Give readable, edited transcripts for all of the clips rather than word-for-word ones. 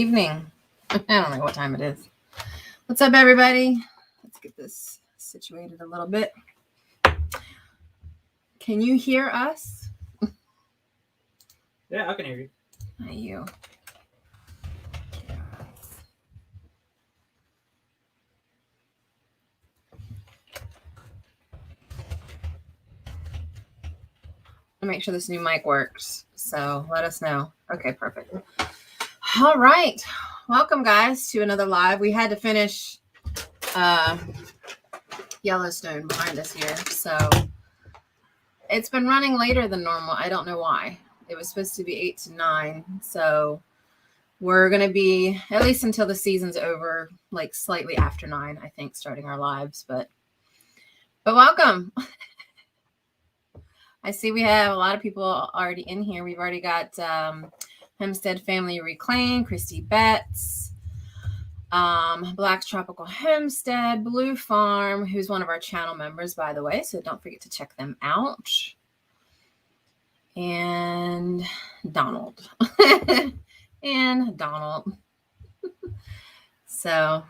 evening. I don't know what time it is. What's up, everybody? Let's get this situated a little bit. Can you hear us? Yeah, I can hear you. Not you. I'll make sure this new mic works. So let us know. Okay, perfect. All right. Welcome, guys, to another live. We had to finish Yellowstone behind us here. So it's been running later than normal. I don't know why. It was supposed to be 8 to 9. So we're going to be, at least until the season's over, like slightly after 9, I think, starting our lives. But welcome. I see we have a lot of people already in here. We've already got Homestead Family Reclaim, Christy Betts, Black's Tropical Homestead, Blue Farm, who's one of our channel members, by the way, so don't forget to check them out. And Donald. And Donald. So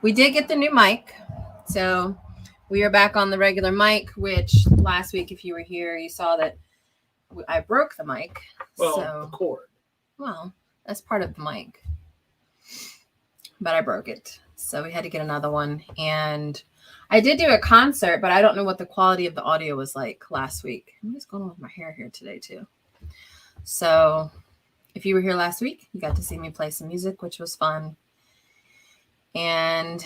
we did get the new mic. So we are back on the regular mic, which last week, if you were here, you saw that I broke the mic. Well, so, the cord. Well, that's part of the mic. But I broke it. So we had to get another one. And I did do a concert, but I don't know what the quality of the audio was like last week. I'm just going on with my hair here today, too. So if you were here last week, you got to see me play some music, which was fun. And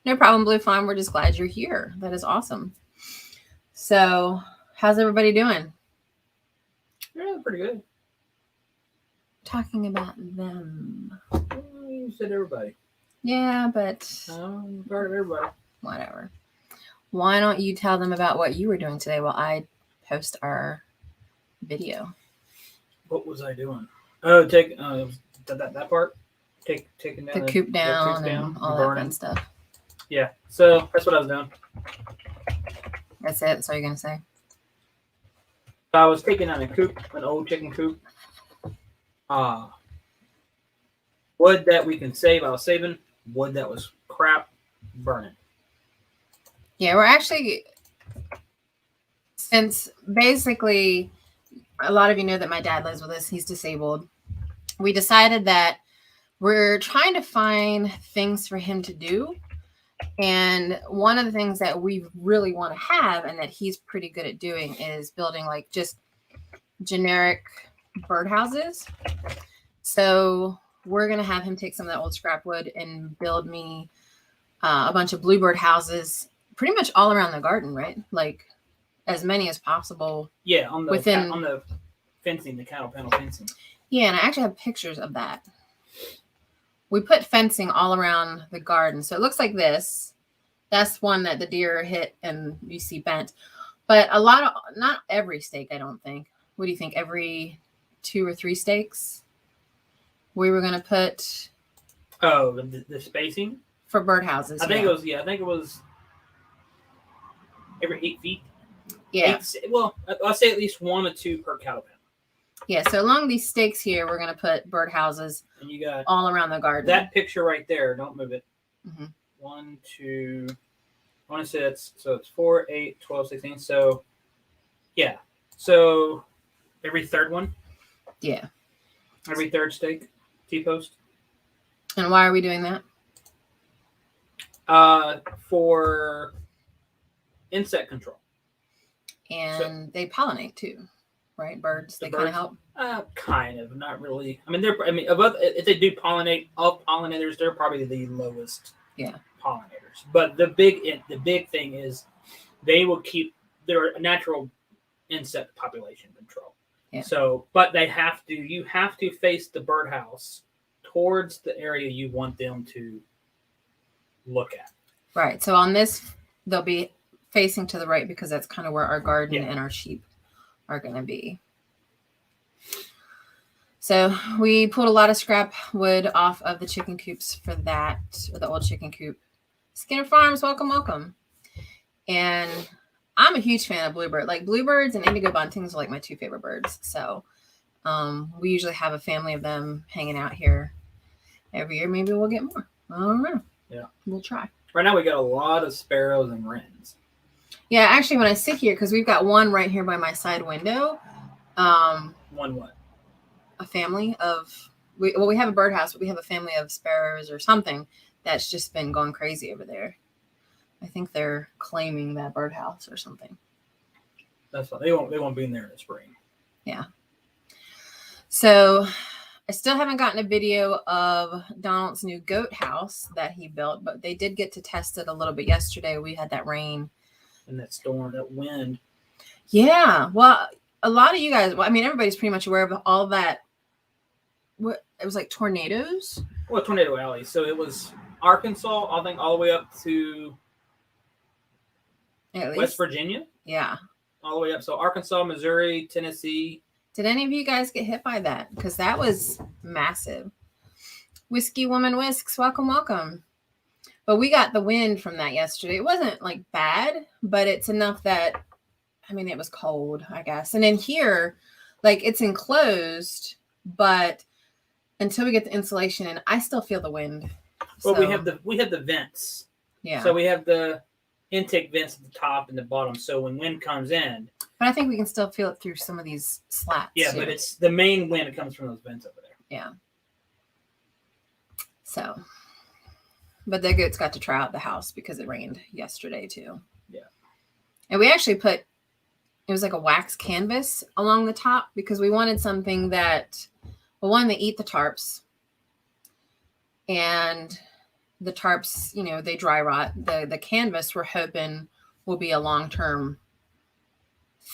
no problem, Blue Farm. We're just glad you're here. That is awesome. So how's everybody doing? Yeah, pretty good. Talking about them. You said everybody. Yeah, but Part of everybody. Whatever. Why don't you tell them about what you were doing today while I post our video? What was I doing? Oh, take that part. Taking down the coop down and all that fun stuff. Yeah, so that's what I was doing. That's it? That's all you're going to say? I was taking down a coop, an old chicken coop. Wood that we can save, I was saving. Wood that was crap, burning. Yeah, we're actually, since basically a lot of you know that my dad lives with us, he's disabled. We decided that we're trying to find things for him to do. And one of the things that we really want to have and that he's pretty good at doing is building like just generic birdhouses. So we're going to have him take some of that old scrap wood and build me a bunch of bluebird houses pretty much all around the garden, right? Like as many as possible. Yeah, on the fencing, the cattle panel fencing. Yeah, and I actually have pictures of that. We put fencing all around the garden. So it looks like this. That's one that the deer hit and you see bent. But a lot of, not every stake, I don't think. What do you think? Every 2 or 3 stakes? We were going to put... Oh, the spacing? For birdhouses. I think it was every 8 feet. Yeah. I'll say at least 1 or 2 per cattle panel. Yeah, so along these stakes here, we're going to put birdhouses and you got all around the garden. That picture right there, don't move it. Mm-hmm. 1, 2, I want to say it's 4, 8, 12, 16. So, yeah. So, every third one? Yeah. Every third stake, T-post. And why are we doing that? For insect control. And they pollinate too. Right, birds. They kind of help. Kind of, not really. If they do pollinate, of pollinators, they're probably the lowest. Yeah. Pollinators, but the big thing is they will keep their natural insect population control. Yeah. So, but you have to face the birdhouse towards the area you want them to look at. Right. So on this, they'll be facing to the right because that's kind of where our garden and our sheep are going to be. So we pulled a lot of scrap wood off of the chicken coops for that, or the old chicken coop. Skinner Farms, welcome. And I'm a huge fan of bluebird. Like bluebirds and indigo buntings are like my 2 favorite birds. So We usually have a family of them hanging out here every year. Maybe we'll get more. I don't know. Yeah. We'll try. Right now we got a lot of sparrows and wrens. Yeah, actually, when I sit here, because we've got one right here by my side window. One what? A family of, we have a birdhouse, but we have a family of sparrows or something that's just been going crazy over there. I think they're claiming that birdhouse or something. That's fine. They won't be in there in the spring. Yeah. So I still haven't gotten a video of Donald's new goat house that he built, but they did get to test it a little bit yesterday. We had that rain. And that storm, that wind. Yeah. Well, a lot of you guys, well, I mean, everybody's pretty much aware of all that. What it was like tornadoes? Well, Tornado Alley. So it was Arkansas, I think, all the way up to West Virginia. Yeah. All the way up. So Arkansas, Missouri, Tennessee. Did any of you guys get hit by that? Because that was massive. Whiskey Woman Whisks, welcome, welcome. But we got the wind from that yesterday. It wasn't like bad, but it's enough that, I mean, it was cold, I guess. And in here, like it's enclosed, but until we get the insulation in, I still feel the wind. Well, so, we have the vents. Yeah. So we have the intake vents at the top and the bottom. So when wind comes in. But I think we can still feel it through some of these slats. Yeah, but it's the main wind that comes from those vents over there. Yeah. So, but the goats got to try out the house because it rained yesterday too. Yeah. And we actually put, it was like a wax canvas along the top because we wanted something that, well, one, they eat the tarps. And the tarps, you know, they dry rot. The canvas we're hoping will be a long-term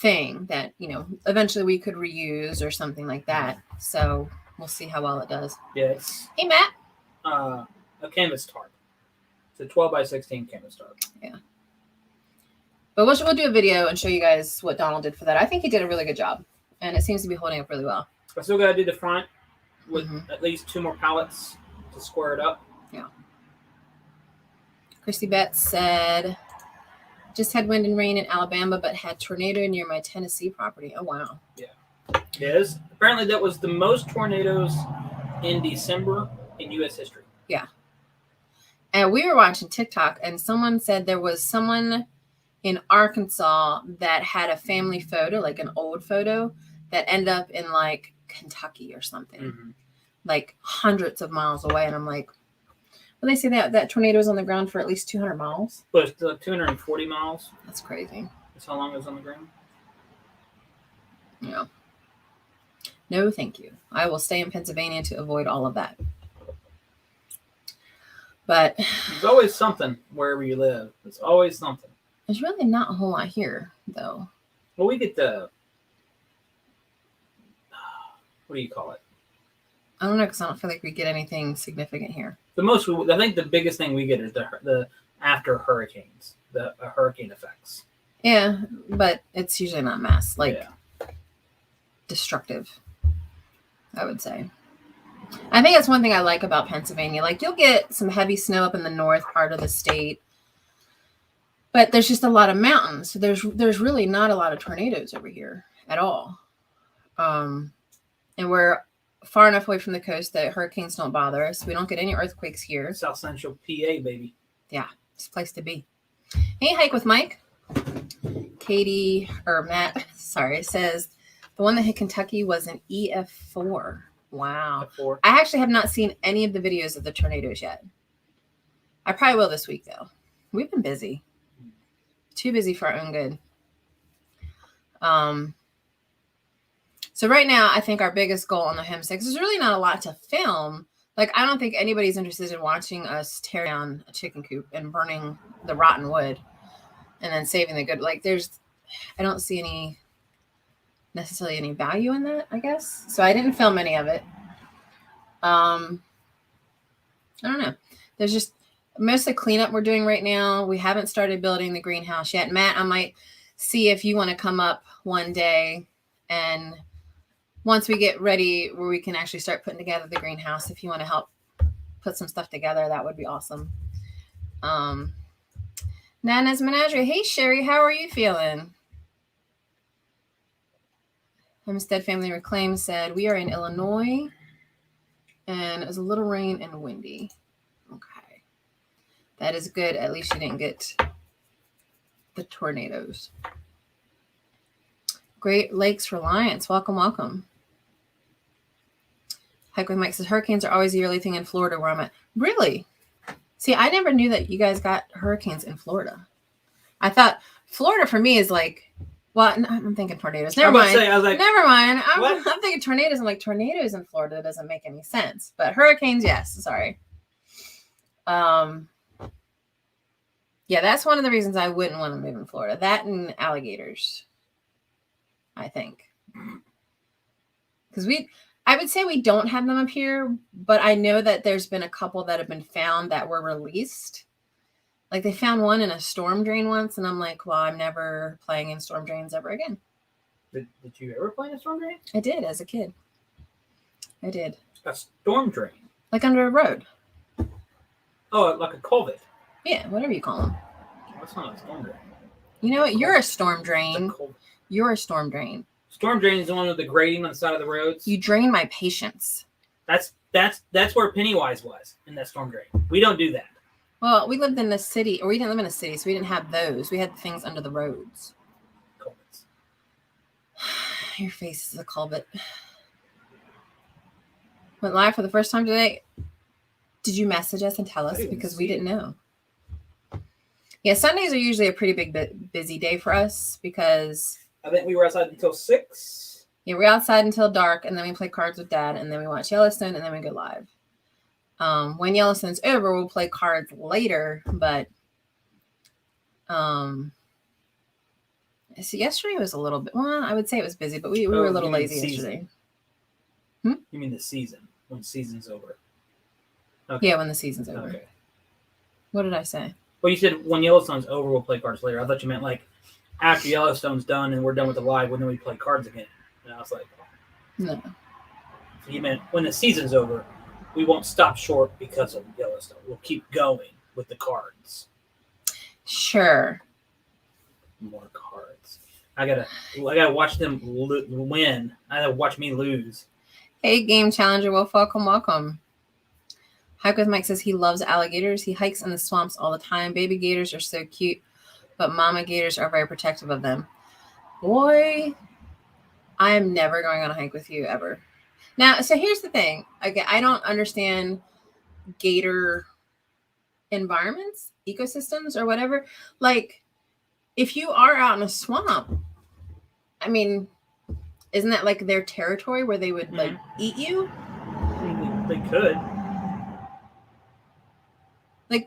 thing that, you know, eventually we could reuse or something like that. So we'll see how well it does. Yeah. Hey, Matt. A canvas tarp. It's a 12 by 16 canvas tarp. Yeah. But we'll do a video and show you guys what Donald did for that. I think he did a really good job. And it seems to be holding up really well. I still got to do the front with at least 2 more pallets to square it up. Yeah. Christy Betts said, just had wind and rain in Alabama, but had tornado near my Tennessee property. Oh, wow. Yeah. Yes. Apparently that was the most tornadoes in December in U.S. history. Yeah. And we were watching TikTok, and someone said there was someone in Arkansas that had a family photo, like an old photo, that ended up in like Kentucky or something, like hundreds of miles away. And I'm like, well, they say that tornado was on the ground for at least 200 miles. But it's 240 miles. That's crazy. That's how long it was on the ground. Yeah. No, thank you. I will stay in Pennsylvania to avoid all of that. But there's always something wherever you live. There's always something. There's really not a whole lot here, though. Well, we get the, what do you call it? I don't know, because I don't feel like we get anything significant here. I think the biggest thing we get is the after hurricanes, the hurricane effects. Yeah, but it's usually not mass, destructive, I would say. I think that's one thing I like about Pennsylvania. Like, you'll get some heavy snow up in the north part of the state, but there's just a lot of mountains. So there's really not a lot of tornadoes over here at all. And we're far enough away from the coast that hurricanes don't bother us. We don't get any earthquakes here. South Central PA, baby. Yeah, it's a place to be. Hey, Hike with Mike. Matt says the one that hit Kentucky was an EF4. Wow. F4. I actually have not seen any of the videos of the tornadoes yet. I probably will this week, though. We've been busy. Too busy for our own good. So right now, I think our biggest goal on the Homestead, there's really not a lot to film. Like, I don't think anybody's interested in watching us tear down a chicken coop and burning the rotten wood and then saving the good. Like, I don't see necessarily any value in that, I guess. So I didn't film any of it. I don't know. There's just mostly cleanup we're doing right now. We haven't started building the greenhouse yet. Matt, I might see if you want to come up one day, and once we get ready where we can actually start putting together the greenhouse, if you want to help put some stuff together, that would be awesome. Nana's Menagerie. Hey, Sherry, how are you feeling? Homestead Family Reclaim said, we are in Illinois, and it was a little rain and windy. Okay. That is good. At least you didn't get the tornadoes. Great Lakes Reliance. Welcome, welcome. Heck with Mike says, hurricanes are always a yearly thing in Florida where I'm at. Really? See, I never knew that you guys got hurricanes in Florida. I thought Florida for me is like, well, no, I'm thinking tornadoes. Never mind. Never mind. I'm thinking tornadoes. I'm like, tornadoes in Florida doesn't make any sense. But hurricanes, yes. Sorry. Yeah, that's one of the reasons I wouldn't want to move in Florida. That and alligators, I think. Because I would say we don't have them up here, but I know that there's been a couple that have been found that were released. Like they found one in a storm drain once, and I'm like, well, I'm never playing in storm drains ever again. Did you ever play in a storm drain? I did as a kid. I did. A storm drain? Like under a road. Oh, like a culvert. Yeah, whatever you call them. That's not a storm drain. You know what? You're a storm drain. You're a storm drain. Storm drain is the one with the grading on the side of the roads. You drain my patience. That's where 𝙂𝙖𝙧𝙧𝙙𝙬𝙀 was in that storm drain. We don't do that. Well, we lived in the city, or we didn't live in a city, so we didn't have those. We had things under the roads. Culverts. Your face is a culvert. Went live for the first time today. Did you message us and tell us? Because we didn't know. Yeah, Sundays are usually a pretty big busy day for us because I think we were outside until 6. Yeah, we're outside until dark, and then we play cards with Dad, and then we watch Yellowstone, and then we go live. When Yellowstone's over, we'll play cards later, but so yesterday was a little bit, well, I would say it was busy, but we were a little lazy yesterday. You mean the season, when season's over? Okay. Yeah, when the season's over. Okay. What did I say? Well, you said when Yellowstone's over, we'll play cards later. I thought you meant like after Yellowstone's done and we're done with the live, when then we play cards again. And I was like, oh. No. So you meant when the season's over, we won't stop short because of Yellowstone. We'll keep going with the cards. Sure. More cards. I gotta watch them win. I gotta watch me lose. Hey, Game Challenger. Well, welcome. Hike with Mike says he loves alligators. He hikes in the swamps all the time. Baby gators are so cute, but mama gators are very protective of them. Boy, I am never going on a hike with you ever. Now, so here's the thing. Okay, I don't understand gator environments, ecosystems, or whatever. Like, if you are out in a swamp, I mean, isn't that like their territory where they would like eat you? I mean, they could. Like,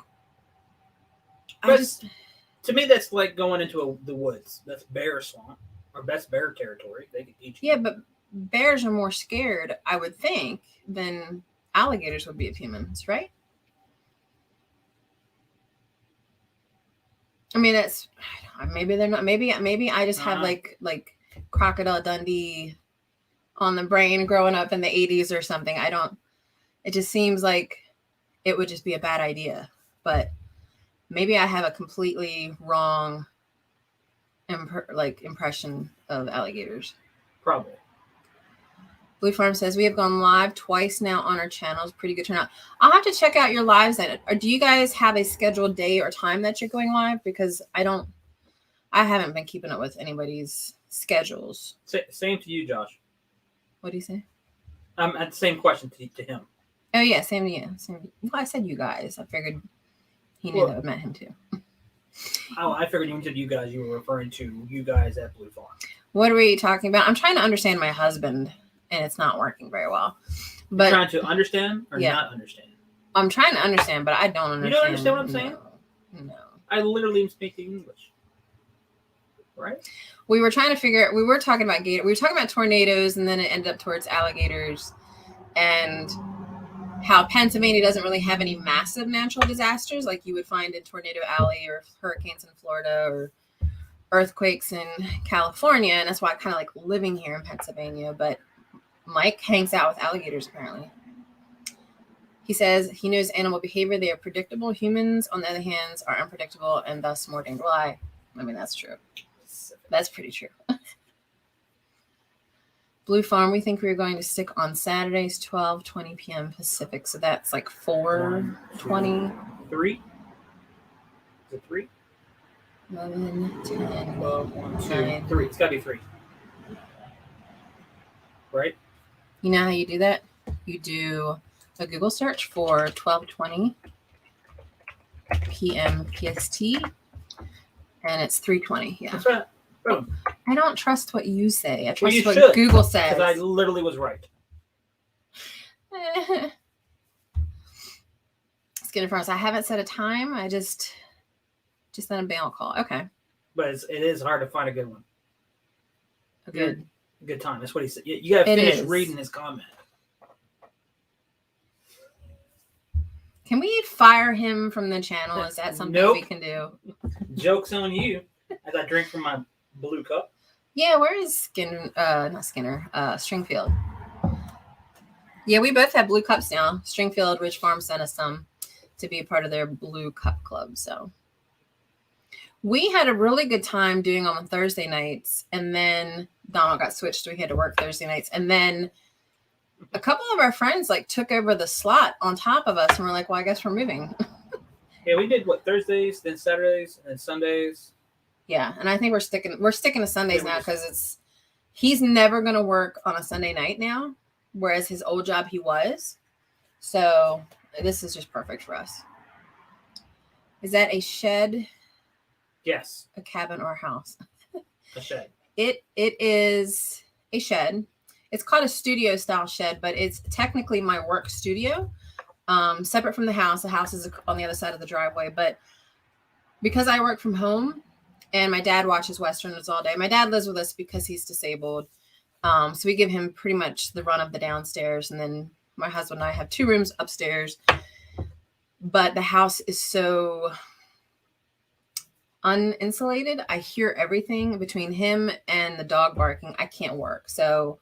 to me, that's like going into the woods. That's bear swamp, or that's bear territory. They could eat you. Yeah, but bears are more scared, I would think, than alligators would be of humans, right? I mean, that's maybe they're not. Maybe I just have like Crocodile Dundee on the brain growing up in the 80s or something. I don't. It just seems like it would just be a bad idea, but maybe I have a completely wrong impression of alligators. Probably. Blue Farm says we have gone live twice now on our channels. Pretty good turnout. I'll have to check out your lives. Or do you guys have a scheduled day or time that you're going live? Because I haven't been keeping up with anybody's schedules. Same to you, Josh. What do you say? At the same question to him. Oh yeah, same to you. Well, I said you guys. I figured he knew that I met him too. Oh, I figured when you said you guys, you were referring to you guys at Blue Farm. What were you talking about? I'm trying to understand my husband, and it's not working very well. But you're trying to understand or not understand? I'm trying to understand, but I don't understand. You don't understand what I'm saying? No. I literally am speaking English. Right? We were talking about gator. We were talking about tornadoes, and then it ended up towards alligators, and how Pennsylvania doesn't really have any massive natural disasters like you would find in Tornado Alley or hurricanes in Florida or earthquakes in California. And that's why I kind of like living here in Pennsylvania. But Mike hangs out with alligators, apparently. He says he knows animal behavior. They are predictable. Humans, on the other hand, are unpredictable and thus more dangerous. Well, I mean, that's true. That's pretty true. Blue Farm, we think we were going to stick on Saturdays, 12:20 p.m. Pacific. So that's like 4:20. 3. Is it 3? 11, 10, 12, 1, 2, 9. 3. It's got to be 3. Right? You know how you do that? You do a Google search for 12:20 p.m. PST, and it's 3:20. Yeah. That's right. Boom. I don't trust what you say. I Well, trust you what should, Google says. Because I literally was right. Skinner Farms. I haven't set a time. I just done a bail call. Okay. But it is hard to find a good one. A good time. That's what he said. You got to finish reading his comment. Can we fire him from the channel? Is that something we can do? Joke's on you. As I drink from my blue cup. Yeah, where is not Skinner, Stringfield. Yeah, we both have blue cups now. Stringfield Ridge Farm sent us some to be a part of their blue cup club. So we had a really good time doing them on Thursday nights, and then Donald got switched. We had to work Thursday nights, and then a couple of our friends like took over the slot on top of us, and we're like, well, I guess we're moving. Yeah, we did Thursdays, then Saturdays, and then Sundays. Yeah, and I think we're sticking to Sundays now because he's never going to work on a Sunday night now, whereas his old job he was. So this is just perfect for us. Is that a shed? Yes. A cabin or a house? A shed. It is a shed. It's called a studio style shed, but it's technically my work studio, separate from the house. The house is on the other side of the driveway, but because I work from home, and my dad watches Westerns all day. My dad lives with us because he's disabled. So we give him pretty much the run of the downstairs. And then my husband and I have 2 rooms upstairs. But the house is so uninsulated. I hear everything between him and the dog barking. I can't work. So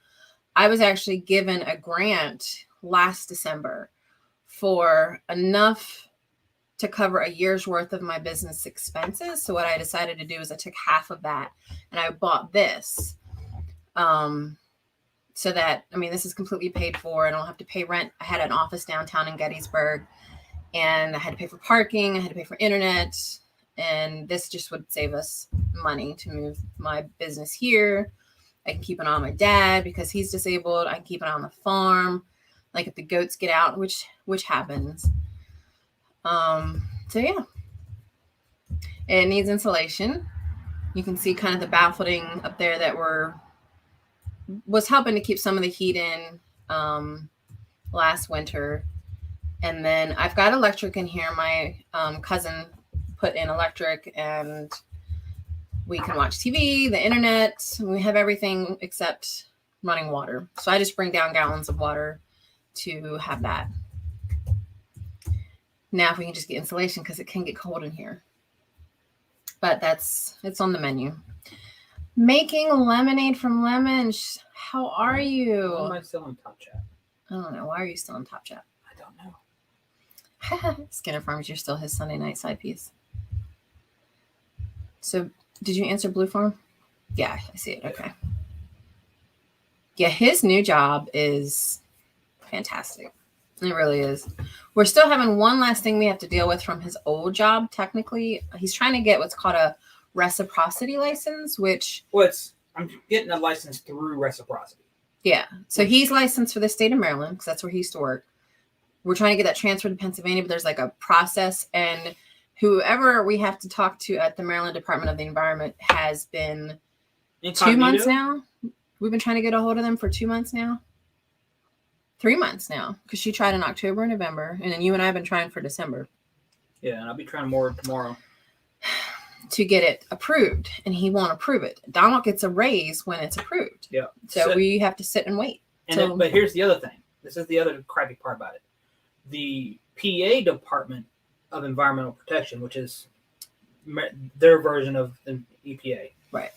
I was actually given a grant last December for enough to cover a year's worth of my business expenses. So what I decided to do is I took half of that and I bought this. So that, I mean, this is completely paid for. I don't have to pay rent. I had an office downtown in Gettysburg, and I had to pay for parking. I had to pay for internet. And this just would save us money to move my business here. I can keep an eye on my dad because he's disabled. I can keep an eye on the farm. Like if the goats get out, which happens. So yeah, it needs insulation. You can see kind of the baffling up there that was helping to keep some of the heat in last winter. And then I've got electric in here. My cousin put in electric, and we can watch TV, the internet. We have everything except running water. So I just bring down gallons of water to have that. Now, if we can just get insulation, because it can get cold in here. But it's on the menu. Making lemonade from lemons. How are you? Why am I still on Top Chat? I don't know. Why are you still on Top Chat? I don't know. Skinner Farms, you're still his Sunday night side piece. So, did you answer Blue Farm? Yeah, I see it. Okay. Yeah, his new job is fantastic. It really is. We're still having one last thing we have to deal with from his old job. Technically, he's trying to get what's called a reciprocity license, which... Well, I'm getting a license through reciprocity. Yeah. So he's licensed for the state of Maryland because that's where he used to work. We're trying to get that transferred to Pennsylvania, but there's like a process. And whoever we have to talk to at the Maryland Department of the Environment has been Incognito? 2 months now. We've been trying to get a hold of them for 2 months now. 3 months now, because she tried in October and November, and then you and I have been trying for December. Yeah, and I'll be trying more tomorrow. To get it approved, and he won't approve it. Donald gets a raise when it's approved. Yeah. So we have to sit and wait. But here's the other thing. This is the other crappy part about it. The PA Department of Environmental Protection, which is their version of the EPA, right?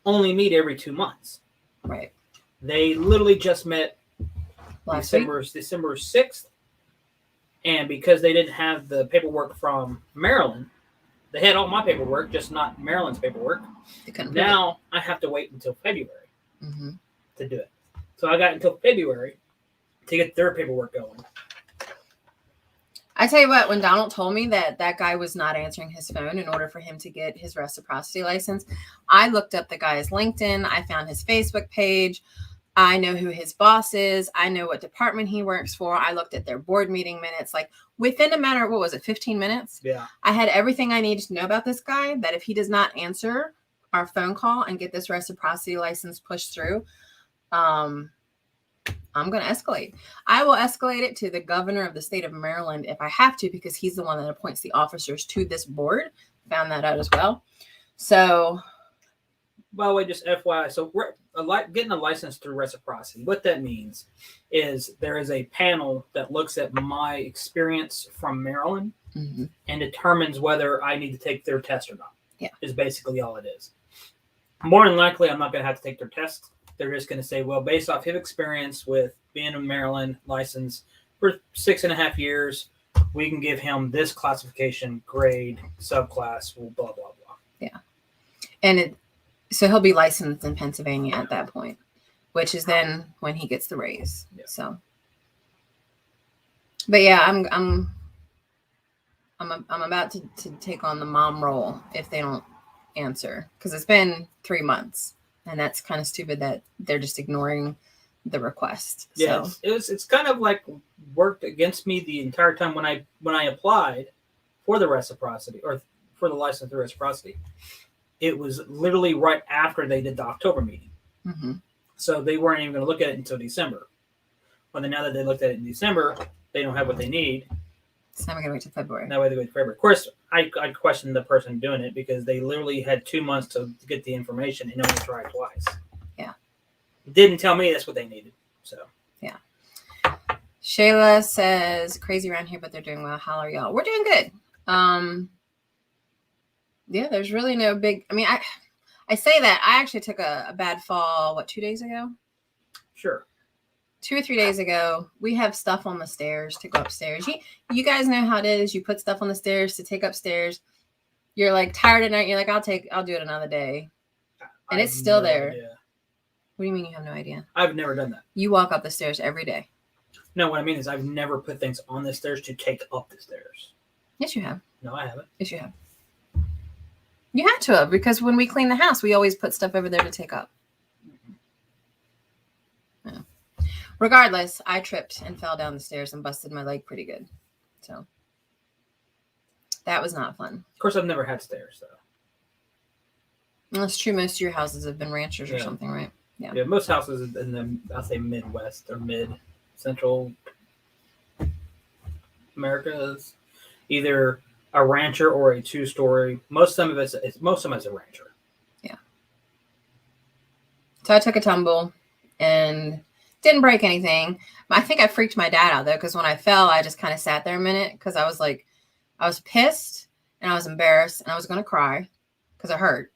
Only meet every 2 months. Right. They literally just met December 6th, and because they didn't have the paperwork from Maryland, they had all my paperwork, just not Maryland's paperwork. Now I have to wait until February. Mm-hmm. to do it. So I got until February to get their paperwork going. I tell you what, when Donald told me that that guy was not answering his phone in order for him to get his reciprocity license, I looked up the guy's LinkedIn. I found his Facebook page. I know who his boss is. I know what department he works for. I looked at their board meeting minutes. Like within a matter of, what was it, 15 minutes? Yeah. I had everything I needed to know about this guy, that if he does not answer our phone call and get this reciprocity license pushed through, I'm going to escalate. I will escalate it to the governor of the state of Maryland if I have to, because he's the one that appoints the officers to this board. Found that out as well. So, by the way, just FYI, so getting a license through reciprocity, what that means is there is a panel that looks at my experience from Maryland and determines whether I need to take their test or not. Yeah. Is basically all it is. More than likely, I'm not going to have to take their test. They're just going to say, well, based off his experience with being a Maryland license for 6.5 years, we can give him this classification, grade, subclass, blah, blah, blah. Yeah. And so he'll be licensed in Pennsylvania at that point, which is then when he gets the raise. Yeah. So, but yeah, I'm about to take on the mom role if they don't answer, because it's been 3 months. And that's kind of stupid that they're just ignoring the request. Yeah, so. It's kind of like worked against me the entire time when I applied for the reciprocity, or for the license through reciprocity. It was literally right after they did the October meeting. So they weren't even going to look at it until December. Well, then now that they looked at it in December, they don't have what they need. So now we're going to wait till February. Now we have to wait till February. Of course, I questioned the person doing it, because they literally had 2 months to get the information and only tried twice. Yeah. Didn't tell me that's what they needed. So. Yeah. Shayla says, crazy around here, but they're doing well. How are y'all? We're doing good. Yeah, there's really no big, I mean, I say that. I actually took a bad fall, 2 days ago? Sure. 2 or 3 days ago. We have stuff on the stairs to go upstairs. You guys know how it is. You put stuff on the stairs to take upstairs. You're like tired at night. You're like, I'll do it another day. And it's still there. Idea. What do you mean you have no idea? I've never done that. You walk up the stairs every day. No, what I mean is I've never put things on the stairs to take up the stairs. Yes, you have. No, I haven't. Yes, you have. You had to have, because when we clean the house, we always put stuff over there to take up. Yeah. Regardless, I tripped and fell down the stairs and busted my leg pretty good. So that was not fun. Of course, I've never had stairs, though. Well, that's true. Most of your houses have been ranchers or something, right? Yeah. Yeah, most houses in the, I'll say, Midwest or mid-central America is either a rancher or a 2-story. Most of them is a rancher. Yeah. So I took a tumble and didn't break anything. I think I freaked my dad out, though, because when I fell, I just kind of sat there a minute, because I was like, I was pissed and I was embarrassed and I was going to cry because it hurt.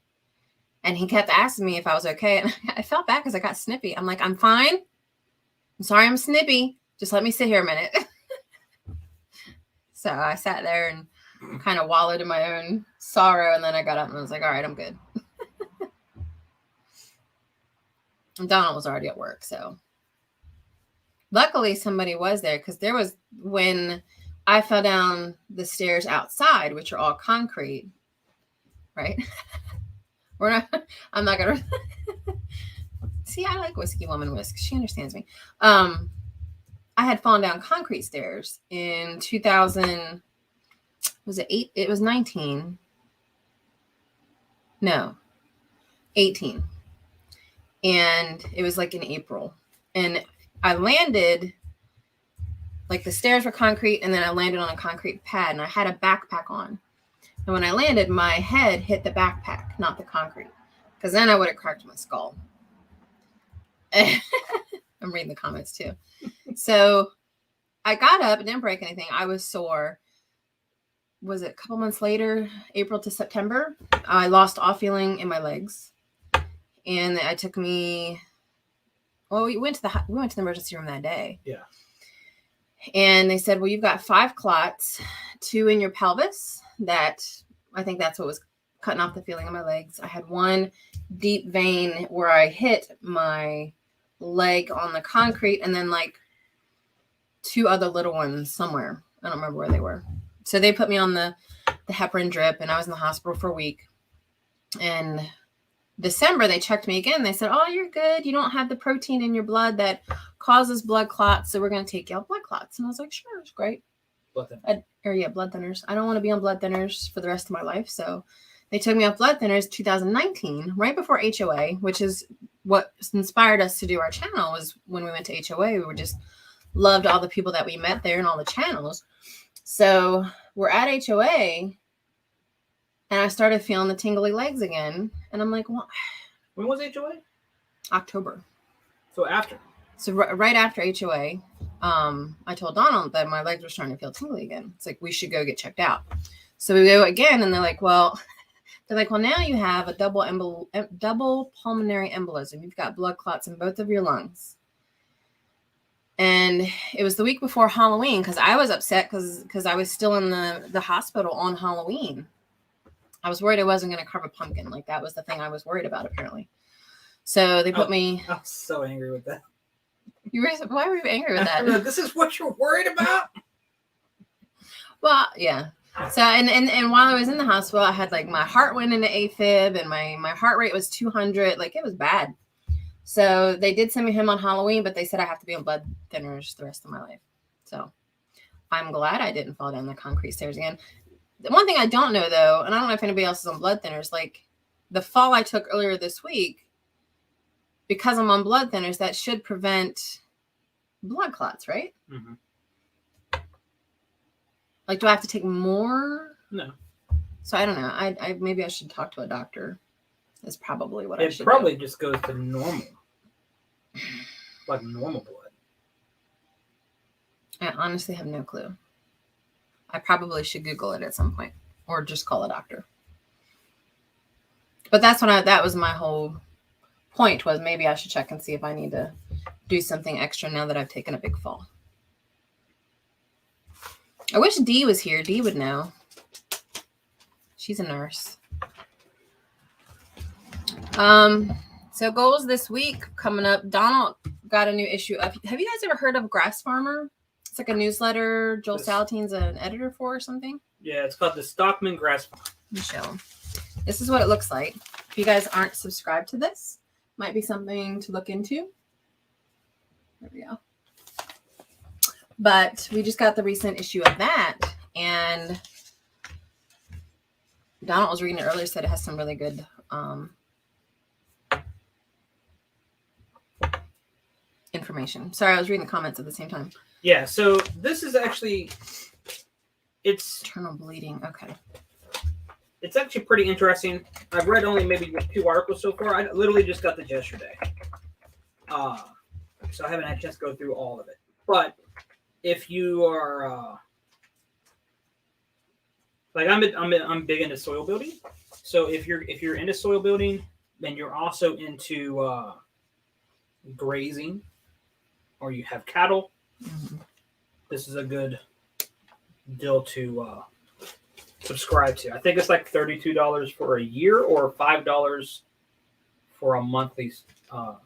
And he kept asking me if I was okay. And I felt bad because I got snippy. I'm like, I'm fine. I'm sorry I'm snippy. Just let me sit here a minute. So I sat there and kind of wallowed in my own sorrow. And then I got up and I was like, all right, I'm good. And Donald was already at work. So luckily somebody was there, because there was, when I fell down the stairs outside, which are all concrete, right? I'm not going to. See, I like Whiskey Woman Whisk. She understands me. I had fallen down concrete stairs in 2000. Was it 8? It was 19. No, 18. And it was like in April. And I landed, like the stairs were concrete, and then I landed on a concrete pad, and I had a backpack on. And when I landed, my head hit the backpack, not the concrete, because then I would have cracked my skull. I'm reading the comments too. So I got up and didn't break anything. I was sore. Was it a couple months later, April to September? I lost all feeling in my legs, and it took me. Well, we went to the emergency room that day. Yeah. And they said, well, you've got 5 clots, 2 in your pelvis. That, I think that's what was cutting off the feeling in my legs. I had 1 deep vein where I hit my leg on the concrete, and then like 2 other little ones somewhere. I don't remember where they were. So they put me on the heparin drip, and I was in the hospital for a week. And December, they checked me again. They said, oh, you're good. You don't have the protein in your blood that causes blood clots, so we're going to take you off blood clots. And I was like, sure, it's great. Blood thinners. Blood thinners. I don't want to be on blood thinners for the rest of my life. So they took me off blood thinners 2019, right before HOA, which is what inspired us to do our channel. Was when we went to HOA. We were just loved all the people that we met there and all the channels. So we're at HOA, and I started feeling the tingly legs again. And I'm like, well, when was HOA? October. So after. So right after HOA, I told Donald that my legs were starting to feel tingly again. It's like, we should go get checked out. So we go again, and they're like, well, now you have a double pulmonary embolism. You've got blood clots in both of your lungs. And it was the week before Halloween, because I was upset because I was still in the hospital on Halloween. I was worried I wasn't going to carve a pumpkin. Like, that was the thing I was worried about, apparently. So they put me. I'm so angry with that. Why were you angry with that? This is what you're worried about? Well, yeah. So, and while I was in the hospital, I had like my heart went into AFib, and my heart rate was 200. Like, it was bad. So they did send me home on Halloween, but they said I have to be on blood thinners the rest of my life. So I'm glad I didn't fall down the concrete stairs again. The one thing I don't know, though, and I don't know if anybody else is on blood thinners, like the fall I took earlier this week, because I'm on blood thinners, that should prevent blood clots, right? Mm-hmm. Like, do I have to take more? No. So I don't know. I maybe I should talk to a doctor. That's probably what I should do. It probably just goes to normal. Like normal blood. I honestly have no clue. I probably should Google it at some point, or just call a doctor. But that was my whole point, was maybe I should check and see if I need to do something extra now that I've taken a big fall. I wish Dee was here. Dee would know. She's a nurse. So goals this week coming up. Donald got a new issue of. Have you guys ever heard of Grass Farmer? It's like a newsletter Joel Salateen's an editor for or something. Yeah, it's called the Stockman Grass Farm. Let me show them. This is what it looks like. If you guys aren't subscribed to this, might be something to look into. There we go. But we just got the recent issue of that, and Donald was reading it earlier, said it has some really good information. Sorry, I was reading the comments at the same time. Yeah, so this is actually, it's internal bleeding. Okay. It's actually pretty interesting. I've read only maybe 2 articles so far. I literally just got this yesterday. So I haven't had a chance to go through all of it. But if you are like I'm big into soil building. So if you're into soil building, then you're also into grazing, or you have cattle. Mm-hmm. This is a good deal to subscribe to. I think it's like $32 for a year, or $5 for a monthly. What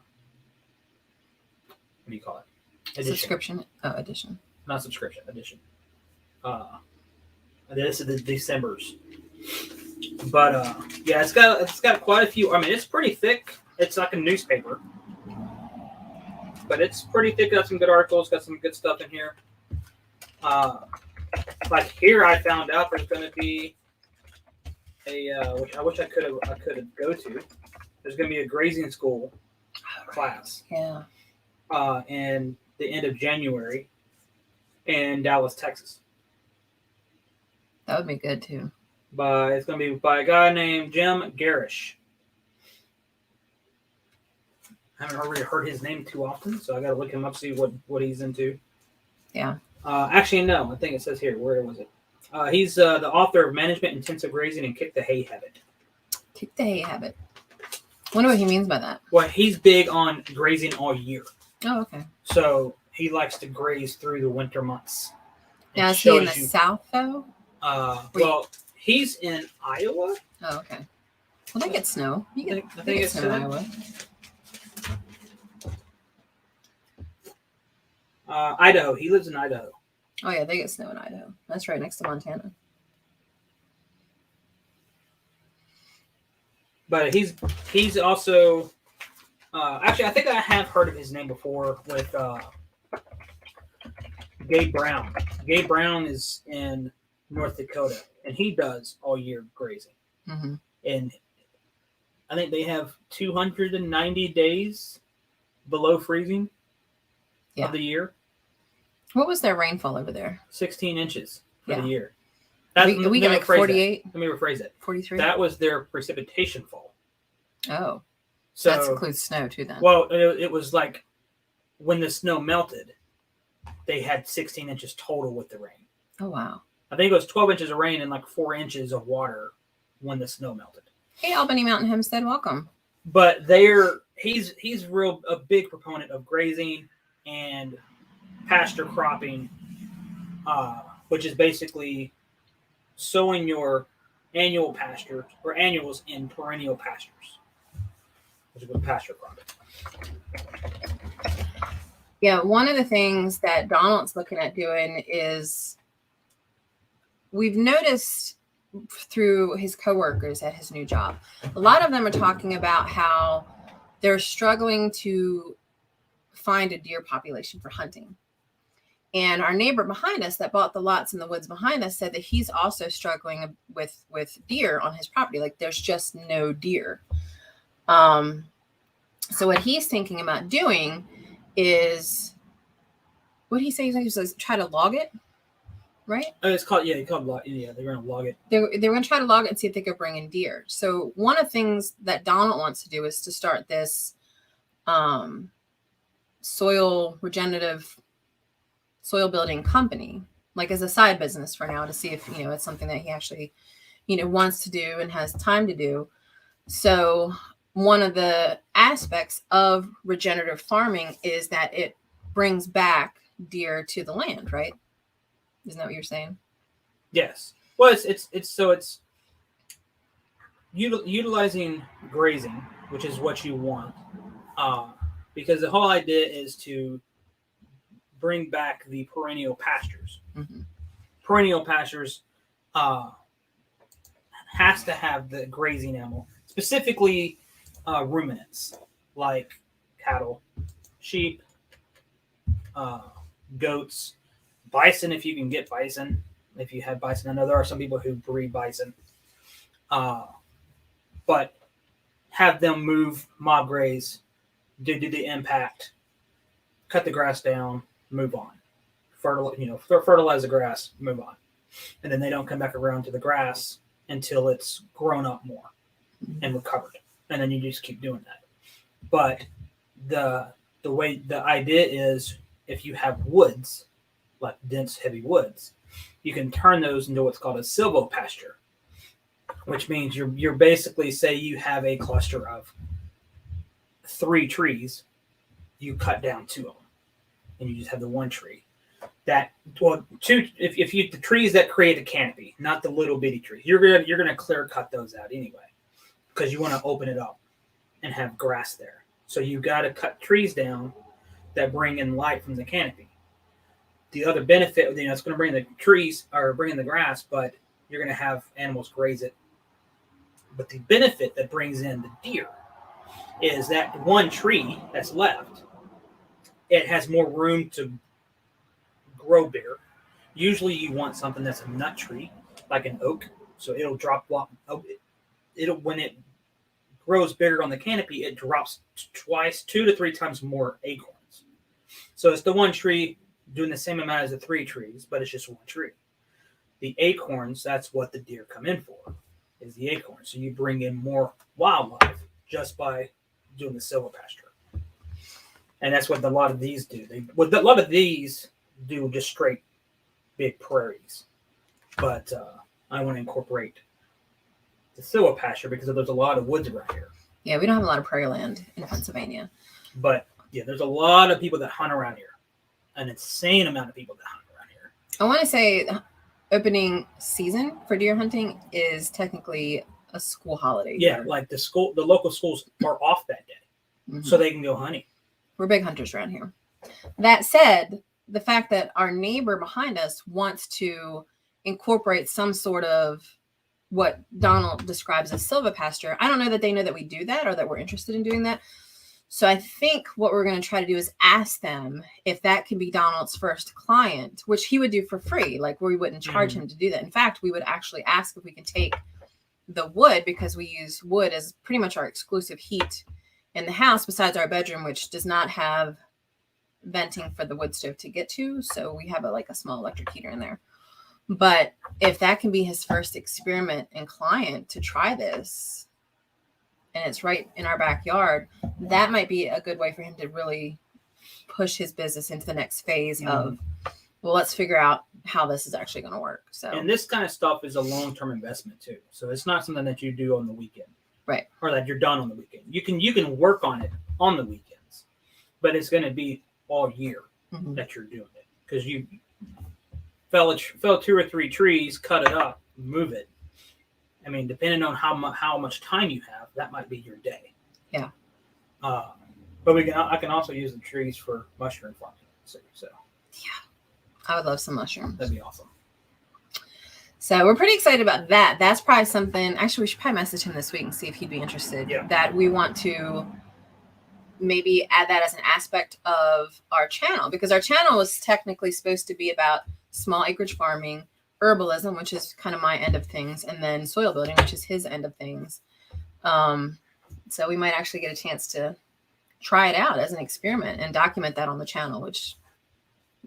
do you call it? Edition. Subscription. Oh, edition. Not subscription. Edition. This is the December's. But yeah, it's got quite a few. I mean, it's pretty thick. It's like a newspaper, but it's pretty thick. Got some good articles. Got some good stuff in here. Like here, I found out there's going to be which I wish I could have go to. There's going to be a grazing school class. Yeah. In the end of January in Dallas, Texas. That would be good too. It's going to be by a guy named 𝙎𝙬𝙧𝙎. I haven't really heard his name too often, so I got to look him up, see what he's into. Yeah. Actually, no. I think it says here. Where was it? He's the author of Management Intensive Grazing and Kick the Hay Habit. Kick the Hay Habit. I wonder what he means by that. Well, he's big on grazing all year. Oh, okay. So he likes to graze through the winter months. Now, is he in the South, though? Well, he's in Iowa. Oh, okay. Well, they get snow. I think it's snow in Iowa. Idaho. He lives in Idaho. Oh yeah, they get snow in Idaho. That's right next to Montana. But he's also actually, I think I have heard of his name before with Gabe Brown. Gabe Brown is in North Dakota, and he does all year grazing. Mm-hmm. And I think they have 290 days below freezing of the year. What was their rainfall over there? 16 inches for the year. We get like 48. Let me rephrase it. 43. That was their precipitation fall. Oh, so that includes snow too. Then. Well, it was like when the snow melted, they had 16 inches total with the rain. Oh wow! I think it was 12 inches of rain and like 4 inches of water when the snow melted. Hey, Albany Mountain Homestead, welcome. But he's a big proponent of grazing and pasture cropping, which is basically sowing your annual pasture or annuals in perennial pastures, which is what pasture cropping. Yeah, one of the things that Donald's looking at doing is we've noticed through his coworkers at his new job, a lot of them are talking about how they're struggling to find a deer population for hunting. And our neighbor behind us that bought the lots in the woods behind us said that he's also struggling with deer on his property. Like there's just no deer. So what he's thinking about doing is, what did he say? He was like, try to log it, right? It's called they're going to log it. They're going to try to log it and see if they could bring in deer. So one of the things that Donald wants to do is to start this soil building company, like as a side business for now, to see if, it's something that he actually, wants to do and has time to do. So one of the aspects of regenerative farming is that it brings back deer to the land, right? Isn't that what you're saying? Yes. Well, it's utilizing grazing, which is what you want, because the whole idea is to bring back the perennial pastures. Mm-hmm. Perennial pastures has to have the grazing animal, specifically ruminants like cattle, sheep, goats, bison if you can get bison. If you have bison, I know there are some people who breed bison, but have them move, mob graze, do the impact, cut the grass down, move on, fertilize the grass, move on, and then they don't come back around to the grass until it's grown up more and recovered, and then you just keep doing that. But the idea is, if you have woods, like dense, heavy woods, you can turn those into what's called a Silvo Pasture, which means you're basically, say you have a cluster of 3 trees, you cut down 2 of them, and you just have the 1 tree. The trees that create a canopy, not the little bitty trees, you're gonna clear cut those out anyway, because you want to open it up and have grass there. So you got to cut trees down that bring in light from the canopy. The other benefit, it's going to bring the trees or bring in the grass, but you're going to have animals graze it. But the benefit that brings in the deer is that 1 tree that's left, it has more room to grow bigger. Usually you want something that's a nut tree, like an oak, so it'll drop. When it grows bigger on the canopy, it drops 2 to 3 times more acorns. So it's the 1 tree doing the same amount as the 3 trees, but it's just 1 tree. The acorns, that's what the deer come in for, is the acorns. So you bring in more wildlife just by doing the Silvo Pasture. And that's what a lot of these do. A lot of these do just straight big prairies. But I want to incorporate the Silvo Pasture because there's a lot of woods around here. Yeah, we don't have a lot of prairie land in Pennsylvania. But yeah, there's a lot of people that hunt around here. An insane amount of people that hunt around here. I want to say opening season for deer hunting is technically a school holiday. Yeah, like the local schools are off that day, so they can go hunting. We're big hunters around here. That said, the fact that our neighbor behind us wants to incorporate some sort of what Donald describes as Silvo Pasture, I don't know that they know that we do that or that we're interested in doing that. So I think what we're going to try to do is ask them if that can be Donald's first client, which he would do for free. Like, we wouldn't charge him to do that. In fact, we would actually ask if we can take the wood, because we use wood as pretty much our exclusive heat in the house, besides our bedroom, which does not have venting for the wood stove to get to. So we have a small electric heater in there. But if that can be his first experiment and client to try this, and it's right in our backyard, that might be a good way for him to really push his business into the next phase of, well, let's figure out how this is actually going to work. So, and this kind of stuff is a long-term investment too. So it's not something that you do on the weekend, right? Or that you're done on the weekend. You can work on it on the weekends, but it's going to be all year that you're doing it, because you fell 2 or 3 trees, cut it up, move it. I mean, depending on how much time you have, that might be your day. Yeah. But I can also use the trees for mushroom farming. So yeah, I would love some mushrooms. That'd be awesome. So we're pretty excited about that. That's probably something. Actually, we should probably message him this week and see if he'd be interested. Yeah. That we want to maybe add that as an aspect of our channel, because our channel is technically supposed to be about small acreage farming, herbalism, which is kind of my end of things, and then soil building, which is his end of things. So we might actually get a chance to try it out as an experiment and document that on the channel, which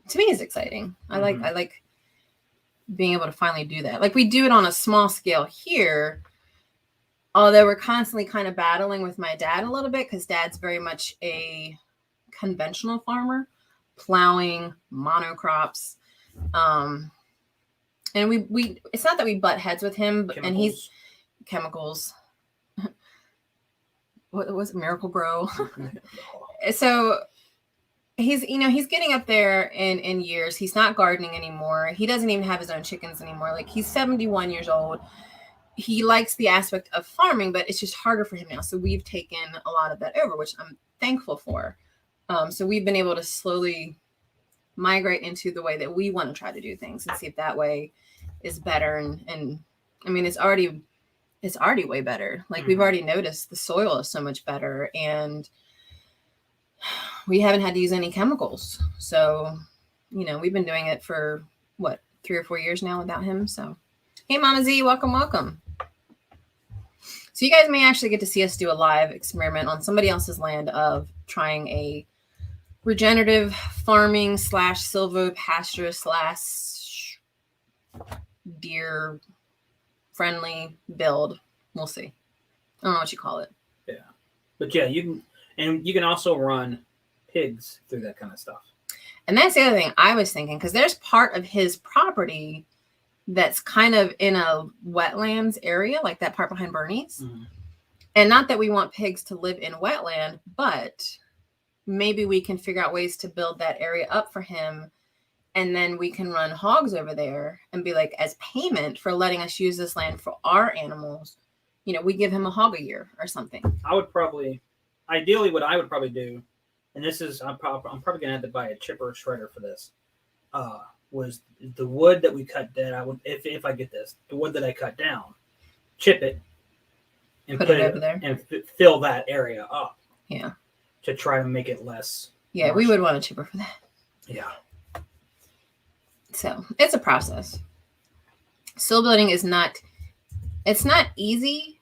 to me is exciting. I like being able to finally do that. Like, we do it on a small scale here, although we're constantly kind of battling with my dad a little bit, because Dad's very much a conventional farmer, plowing, monocrops. And we it's not that we butt heads with him, but and he's chemicals. What was it? Miracle Grow. So he's getting up there in years. He's not gardening anymore. He doesn't even have his own chickens anymore. Like, he's 71 years old. He likes the aspect of farming, but it's just harder for him now. So we've taken a lot of that over, which I'm thankful for. So we've been able to slowly migrate into the way that we want to try to do things and see if that way is better. And I mean, it's already way better. Like, we've already noticed the soil is so much better, and we haven't had to use any chemicals. So, we've been doing it for 3 or 4 years now without him. So, hey, Mama Z, welcome. So you guys may actually get to see us do a live experiment on somebody else's land of trying a regenerative farming / Silvo Pasture / deer friendly build. We'll see. I don't know what you call it. Yeah. But yeah, you can also run pigs through that kind of stuff. And that's the other thing I was thinking, because there's part of his property that's kind of in a wetlands area, like that part behind Bernie's. And not that we want pigs to live in wetland, but maybe we can figure out ways to build that area up for him. And then we can run hogs over there and be like, as payment for letting us use this land for our animals, we give him a hog a year or something. Ideally, what I would probably do, and this is, I'm probably going to have to buy a chipper shredder for this, was the wood that we cut down. If I get this, the wood that I cut down, chip it and put it over there and fill that area up. Yeah. To try to make it less. Yeah, marshy. We would want a chipper for that. Yeah. So it's a process. Soil building it's not easy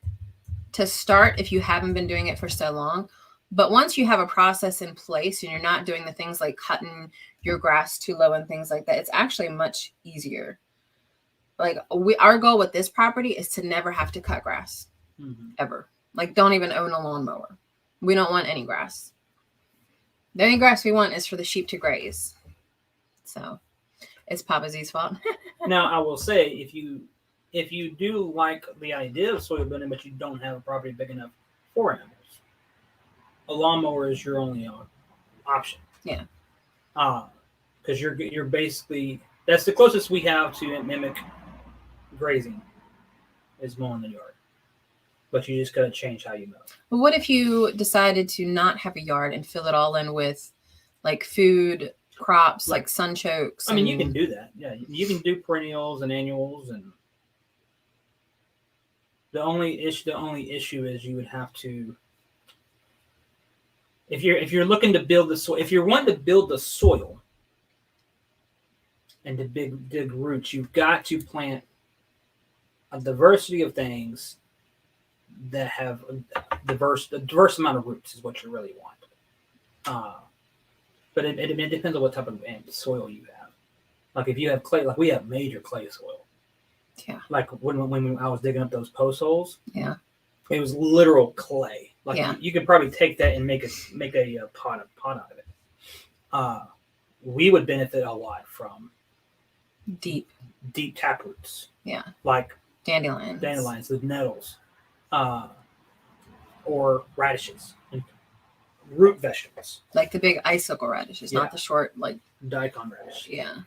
to start if you haven't been doing it for so long. But once you have a process in place and you're not doing the things like cutting your grass too low and things like that, it's actually much easier. Like, our goal with this property is to never have to cut grass ever. Like, don't even own a lawnmower. We don't want any grass. The only grass we want is for the sheep to graze. So it's Papa Z's fault. Now, I will say, if you do like the idea of soil building, but you don't have a property big enough for animals, a lawnmower is your only option. Yeah. Because you're basically, that's the closest we have to mimic grazing is mowing the yard. But you just got to change how you mow. Well, what if you decided to not have a yard and fill it all in with like food, crops like sunchokes. I mean, you can do that. Yeah, you can do perennials and annuals, and the only issue is you would have to, if you're looking to build the soil, if you're wanting to build the soil and to dig roots, you've got to plant a diversity of things that have a diverse amount of roots is what you really want. But it depends on what type of soil you have. Like if you have clay, like we have major clay soil. Yeah. Like when I was digging up those post holes. Yeah. It was literal clay. Like yeah. you could probably take that and make a pot out of it. We would benefit a lot from deep tap roots. Yeah. Like dandelions, the nettles, or radishes, and root vegetables. Like the big icicle radishes, not the short like daikon radish. Yeah.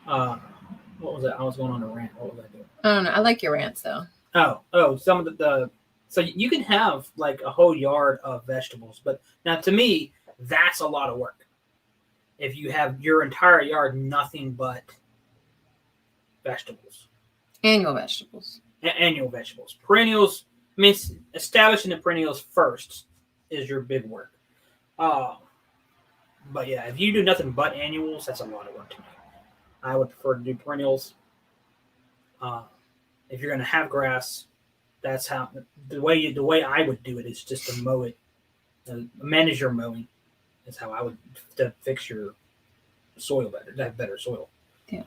What was that? I was going on a rant. What was I doing? I don't know. I like your rants though. Some of the so you can have like a whole yard of vegetables, but now to me that's a lot of work. If you have your entire yard nothing but vegetables, annual vegetables, perennials. I mean, establishing the perennials first is your big work. But yeah, if you do nothing but annuals, that's a lot of work to me. I would prefer to do perennials. If you're going to have grass, that's how the way I would do it is just to mow it, manage your mowing. That's how I would to fix your soil better, to have better soil. Yeah.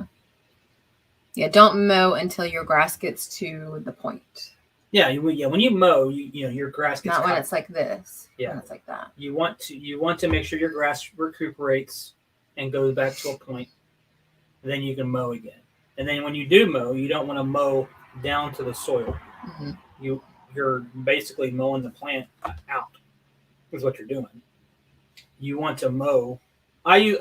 Yeah. Don't mow until your grass gets to the point. Yeah. When you mow, your grass gets not when it's like this. Yeah. When it's like that. You want to make sure your grass recuperates and goes back to a point. Then you can mow again. And then when you do mow, you don't want to mow down to the soil. Mm-hmm. You're basically mowing the plant out. Is what you're doing. You want to mow. I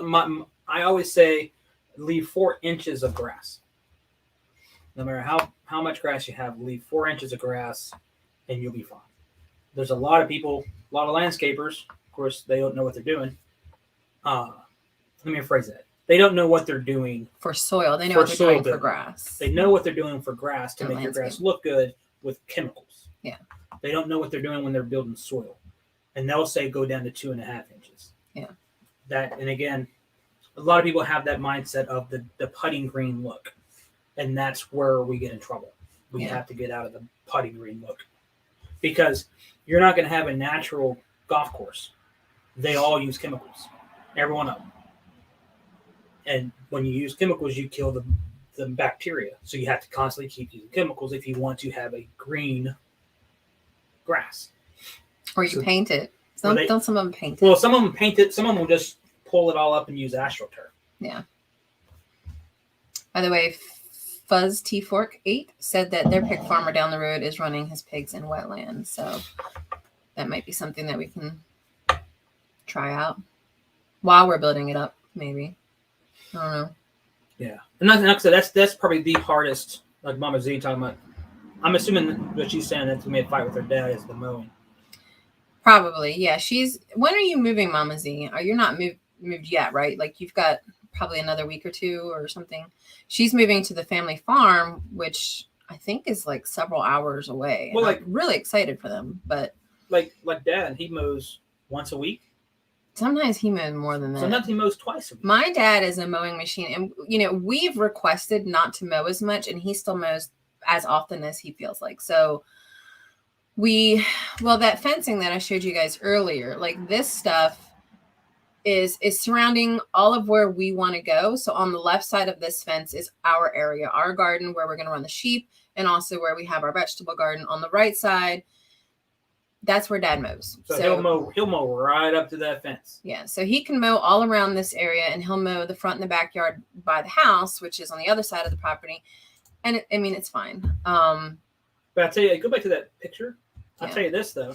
always say leave 4 inches of grass. No matter how much grass you have, leave 4 inches of grass, and you'll be fine. There's a lot of people, a lot of landscapers. Of course, they don't know what they're doing. Let me rephrase that. They don't know what they're doing for soil. They know what they're doing for grass. They know what they're doing for grass to make your grass look good with chemicals. Yeah. They don't know what they're doing when they're building soil. And they'll say go down to 2.5 inches. Yeah. And again, a lot of people have that mindset of the putting green look. And that's where we get in trouble. We have to get out of the putting green look. Because you're not going to have a natural golf course. They all use chemicals. Every one of them. And when you use chemicals, you kill the bacteria. So you have to constantly keep using chemicals if you want to have a green grass. Or you paint it. Don't some of them paint it? Well, some of them paint it. Some of them will just pull it all up and use AstroTurf. Yeah. By the way, 𝙂𝙧𝙧𝙬𝙧 said that their pig farmer down the road is running his pigs in wetlands. So that might be something that we can try out while we're building it up, maybe. I don't know. Yeah. And that's probably the hardest, like Mama Z talking about. I'm assuming what she's saying that's going to be a fight with her dad is the mowing. Probably, yeah. When are you moving, Mama Z? You're not moved yet, right? Like you've got probably another week or two or something. She's moving to the family farm, which I think is like several hours away. Well, I'm really excited for them, but like Dad, he mows once a week. Sometimes he mows more than that. Sometimes he mows twice a week. My dad is a mowing machine, and we've requested not to mow as much, and he still mows as often as he feels like. So that fencing that I showed you guys earlier, like this stuff is surrounding all of where we want to go. So on the left side of this fence is our area, our garden where we're going to run the sheep, and also where we have our vegetable garden. On the right side, that's where Dad mows. So he'll mow right up to that fence. Yeah. So he can mow all around this area, and he'll mow the front and the backyard by the house, which is on the other side of the property. And it's fine. But I tell you, go back to that picture. I'll tell you this though.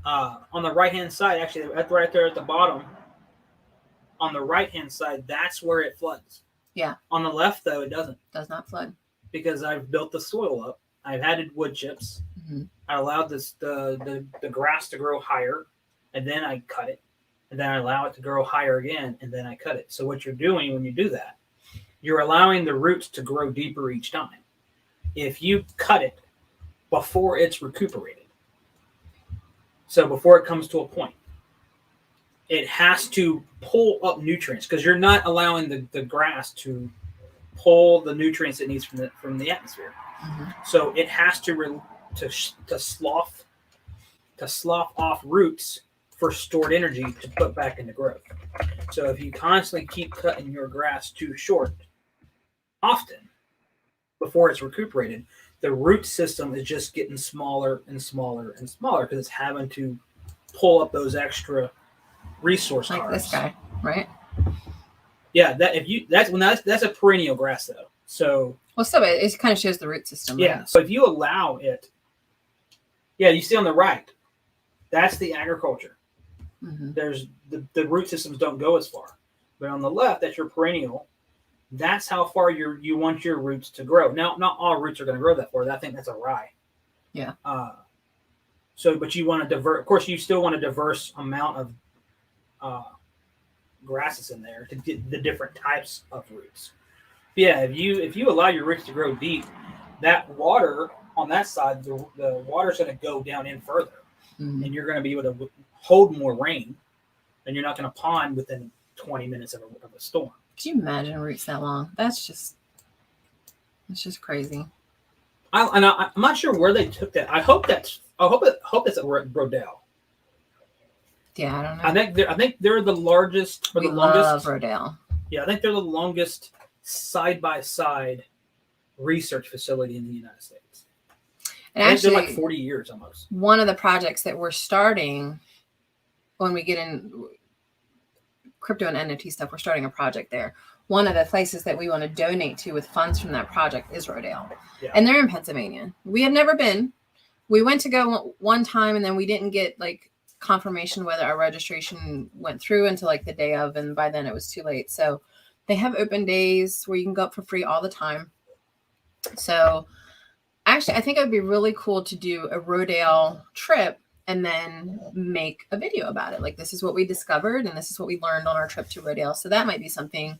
On the right-hand side, actually, right there at the bottom, on the right-hand side, that's where it floods. Yeah. On the left, though, it doesn't. Does not flood. Because I've built the soil up. I've added wood chips. Mm-hmm. I allowed the grass to grow higher, and then I cut it. and then I allow it to grow higher again, and then I cut it. So what you're doing when you do that, you're allowing the roots to grow deeper each time. If you cut it before it's recuperated, so before it comes to a point, it has to pull up nutrients because you're not allowing the grass to pull the nutrients it needs from the atmosphere. Mm-hmm. So it has to slough off roots for stored energy to put back into growth. So if you constantly keep cutting your grass too short, often before it's recuperated, the root system is just getting smaller and smaller and smaller because it's having to pull up those extra resource like carbs. This guy, right? Yeah, that's a perennial grass though. So still it kind of shows the root system. Yeah. Right? So if you allow it, you see on the right, that's the agriculture. Mm-hmm. There's the root systems don't go as far, but on the left, that's your perennial. That's how far you want your roots to grow. Now, not all roots are going to grow that far. I think that's a rye. Yeah. But you want to divert. Of course, you still want a diverse amount of grasses in there to get the different types of roots. But yeah, if you allow your roots to grow deep, that water on that side, the water's going to go down in further, and you're going to be able to hold more rain, and you're not going to pond within 20 minutes of a storm. Could you imagine roots that long? That's just crazy. I'm not sure where they took that. I hope that's at Rodale. Yeah, I don't know. I think they're the largest or the longest. Love Rodale. Yeah, I think they're the longest side-by-side research facility in the United States. And actually, they're like 40 years almost. One of the projects that we're starting when we get in crypto and NFT stuff, we're starting a project there. One of the places that we want to donate to with funds from that project is Rodale. Yeah. And they're in Pennsylvania. We had never been. We went to go one time, and then we didn't get confirmation whether our registration went through until the day of, and by then it was too late. So they have open days where you can go up for free all the time. So actually, I think it would be really cool to do a Rodale trip and then make a video about it. This is what we discovered, and this is what we learned on our trip to Rodale. So that might be something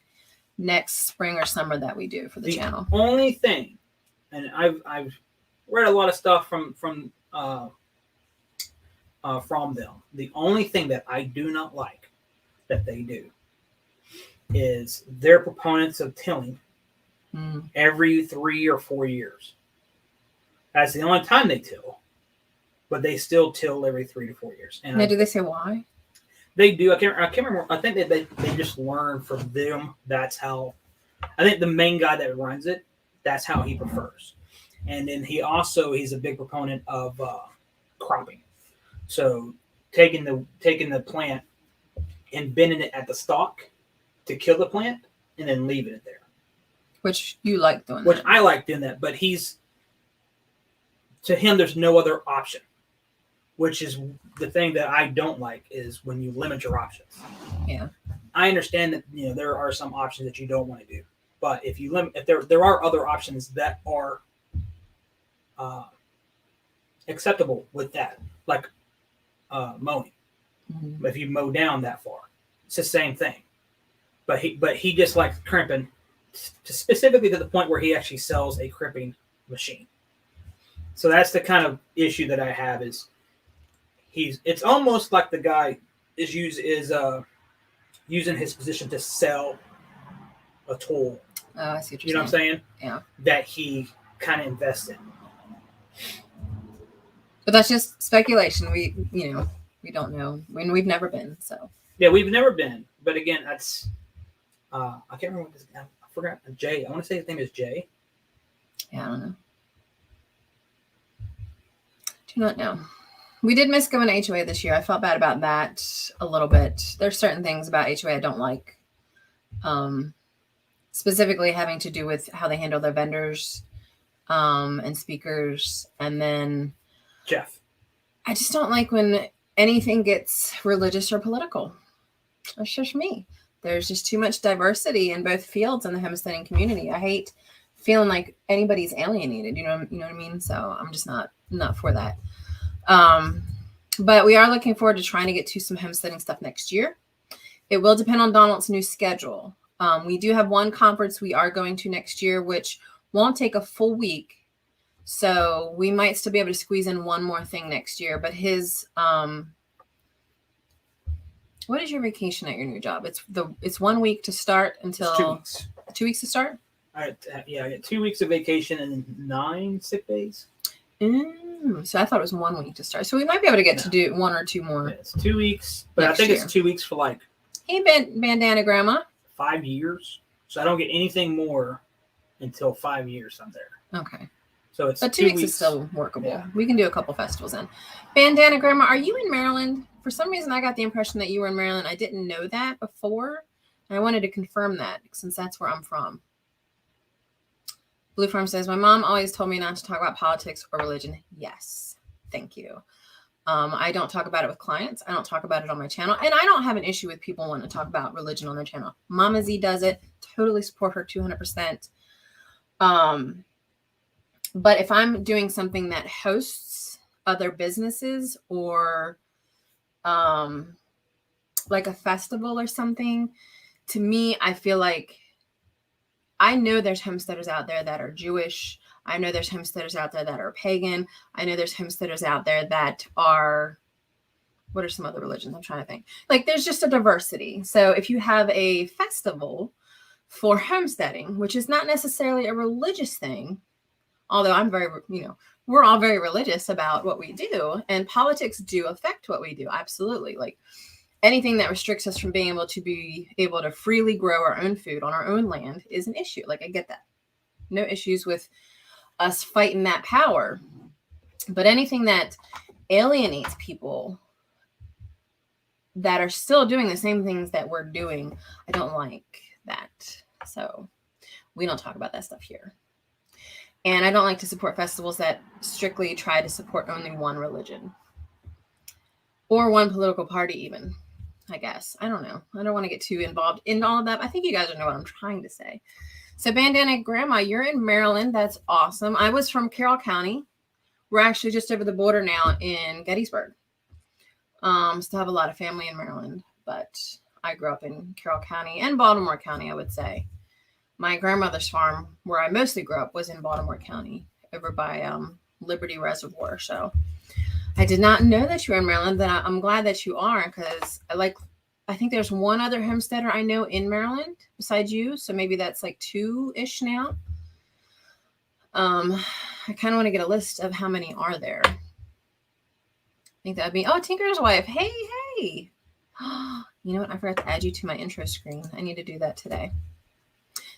next spring or summer that we do for the channel. The only thing, and I've read a lot of stuff from them. The only thing that I do not like that they do is they're proponents of tilling every 3 or 4 years. That's the only time they till, but they still till every 3 to 4 years. And do they say why? They do. I can't remember. I think that they just learn from them. That's how. I think the main guy that runs it, that's how he prefers. And then he's a big proponent of cropping. So taking the plant and bending it at the stalk to kill the plant, and then leaving it there. Which you like doing. Which I like doing that, but to him, there's no other option. Which is the thing that I don't like is when you limit your options. Yeah, I understand that there are some options that you don't want to do, but if there are other options that are acceptable with that, like mowing. Mm-hmm. If you mow down that far, it's the same thing. But he just likes crimping, specifically to the point where he actually sells a crimping machine. So that's the kind of issue that I have is. It's almost like the guy is using his position to sell a tool. Oh, I see what you're saying. You know what I'm saying? Yeah. That he kind of invests in. But that's just speculation. We don't know. We've never been. So. Yeah, we've never been. But again, that's I can't remember what this guy. I forgot. Jay. I want to say his name is Jay. Yeah, I don't know. Do not know. We did miss going to HOA this year. I felt bad about that a little bit. There's certain things about HOA I don't like. Specifically having to do with how they handle their vendors and speakers. And then Jeff. I just don't like when anything gets religious or political. That's just me. There's just too much diversity in both fields in the homesteading community. I hate feeling like anybody's alienated. You know what I mean? So I'm just not for that. But we are looking forward to trying to get to some homesteading stuff next year. It will depend on Donald's new schedule. We do have one conference we are going to next year, which won't take a full week. So we might still be able to squeeze in one more thing next year. But his, what is your vacation at your new job? It's 1 week to start until It's 2 weeks. 2 weeks to start? I get 2 weeks of vacation and 9 sick days. So I thought it was 1 week to start. So we might be able to get to do 1 or 2 more. Yeah, it's 2 weeks, but I think it's 2 weeks for like Hey, bandana grandma. 5 years. So I don't get anything more until 5 years I'm there. Okay. So it's but 2 weeks is still workable. Yeah. We can do a couple festivals then. Bandana grandma, are you in Maryland? For some reason, I got the impression that you were in Maryland. I didn't know that before. And I wanted to confirm that since that's where I'm from. Blue Farm says, my mom always told me not to talk about politics or religion. Yes. Thank you. I don't talk about it with clients. I don't talk about it on my channel. And I don't have an issue with people wanting to talk about religion on their channel. Mama Z does it. Totally support her 200%. But if I'm doing something that hosts other businesses or like a festival or something, to me, I feel like I know there's homesteaders out there that are Jewish. I know there's homesteaders out there that are pagan. I know there's homesteaders out there that are, what are some other religions? I'm trying to think. Like there's just a diversity. So if you have a festival for homesteading, which is not necessarily a religious thing, although I'm very, we're all very religious about what we do, and politics do affect what we do. Absolutely. Like anything that restricts us from being able to freely grow our own food on our own land is an issue. Like I get that. No issues with us fighting that power, but anything that alienates people that are still doing the same things that we're doing, I don't like that. So we don't talk about that stuff here. And I don't like to support festivals that strictly try to support only one religion or one political party even, I guess. I don't know. I don't want to get too involved in all of that. I think you guys know what I'm trying to say. So Bandana Grandma, you're in Maryland. That's awesome. I was from Carroll County. We're actually just over the border now in Gettysburg. Still have a lot of family in Maryland, but I grew up in Carroll County and Baltimore County, I would say. My grandmother's farm, where I mostly grew up, was in Baltimore County, over by Liberty Reservoir. So I did not know that you were in Maryland, but I'm glad that you are, because I think there's one other homesteader I know in Maryland besides you. So maybe that's like 2-ish now. I kind of want to get a list of how many are there. I think that would be, Tinker's Wife. Hey. You know what? I forgot to add you to my intro screen. I need to do that today.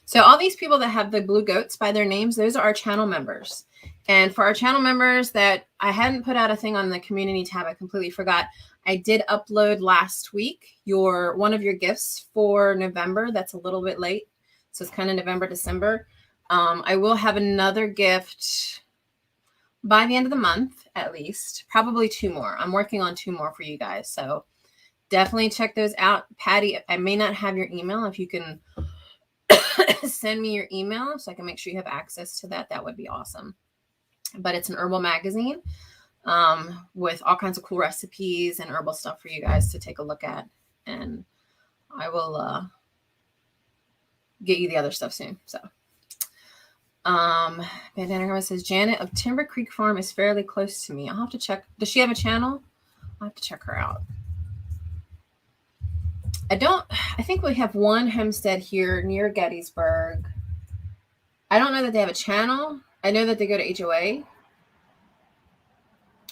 So all these people that have the blue goats by their names, those are our channel members. And for our channel members that I hadn't put out a thing on the community tab, I completely forgot. I did upload last week one of your gifts for November. That's a little bit late. So it's kind of November, December. I will have another gift by the end of the month, at least. Probably 2 more. I'm working on 2 more for you guys. So definitely check those out. Patty, I may not have your email. If you can send me your email so I can make sure you have access to that, that would be awesome. But it's an herbal magazine with all kinds of cool recipes and herbal stuff for you guys to take a look at. And I will get you the other stuff soon. So Bandana Grandma says, Janet of Timber Creek Farm is fairly close to me. I'll have to check. Does she have a channel? I'll have to check her out. I think we have one homestead here near Gettysburg. I don't know that they have a channel. I know that they go to HOA.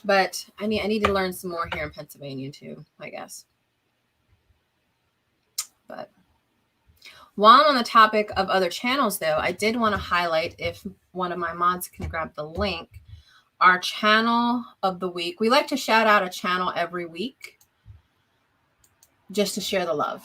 But I need to learn some more here in Pennsylvania too, I guess. But while I'm on the topic of other channels, though, I did want to highlight, if one of my mods can grab the link, our channel of the week. We like to shout out a channel every week just to share the love.